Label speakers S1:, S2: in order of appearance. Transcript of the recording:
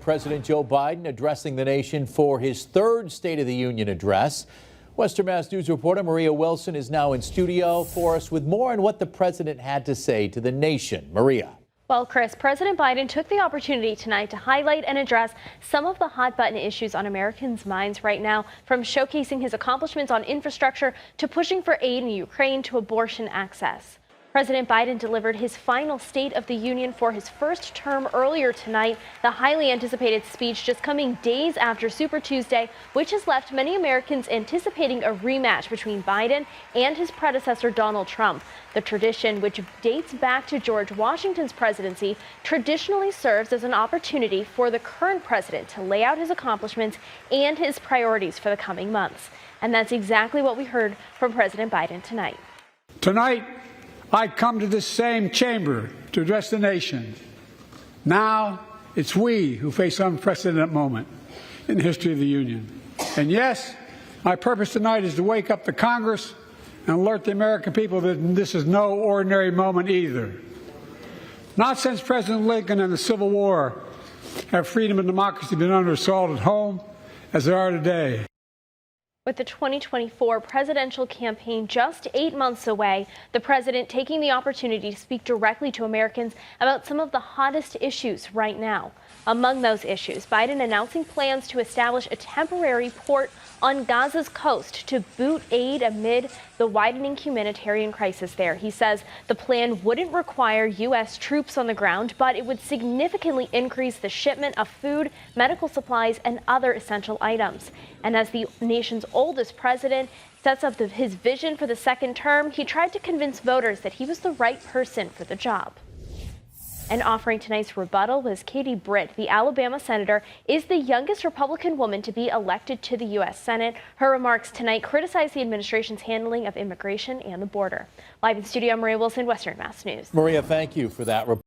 S1: President Joe Biden addressing the nation for his third State of the Union address. Western Mass News reporter Maria Wilson is now in studio for us with more on what the president had to say to the nation. Maria.
S2: Well, Chris, President Biden took the opportunity tonight to highlight and address some of the hot-button issues on Americans' minds right now, from showcasing his accomplishments on infrastructure to pushing for aid in Ukraine to abortion access. President Biden delivered his final State of the Union for his first term earlier tonight, the highly anticipated speech just coming days after Super Tuesday, which has left many Americans anticipating a rematch between Biden and his predecessor Donald Trump. The tradition, which dates back to George Washington's presidency, traditionally serves as an opportunity for the current president to lay out his accomplishments and his priorities for the coming months. And that's exactly what we heard from President Biden tonight.
S3: Tonight, I come to this same chamber to address the nation. Now it's we who face an unprecedented moment in the history of the Union. And yes, my purpose tonight is to wake up the Congress and alert the American people that this is no ordinary moment either. Not since President Lincoln and the Civil War have freedom and democracy been under assault at home as they are today.
S2: With the 2024 presidential campaign just 8 months away, the president taking the opportunity to speak directly to Americans about some of the hottest issues right now. Among those issues, Biden announcing plans to establish a temporary port on Gaza's coast to boot aid amid the widening humanitarian crisis there. He says the plan wouldn't require U.S. troops on the ground, but it would significantly increase the shipment of food, medical supplies, and other essential items. And as the nation's oldest president sets up his vision for the second term, he tried to convince voters that he was the right person for the job. And offering tonight's rebuttal was Katie Britt. The Alabama senator is the youngest Republican woman to be elected to the U.S. Senate. Her remarks tonight criticized the administration's handling of immigration and the border. Live in studio, Maria Wilson, Western Mass News.
S1: Maria, thank you for that report.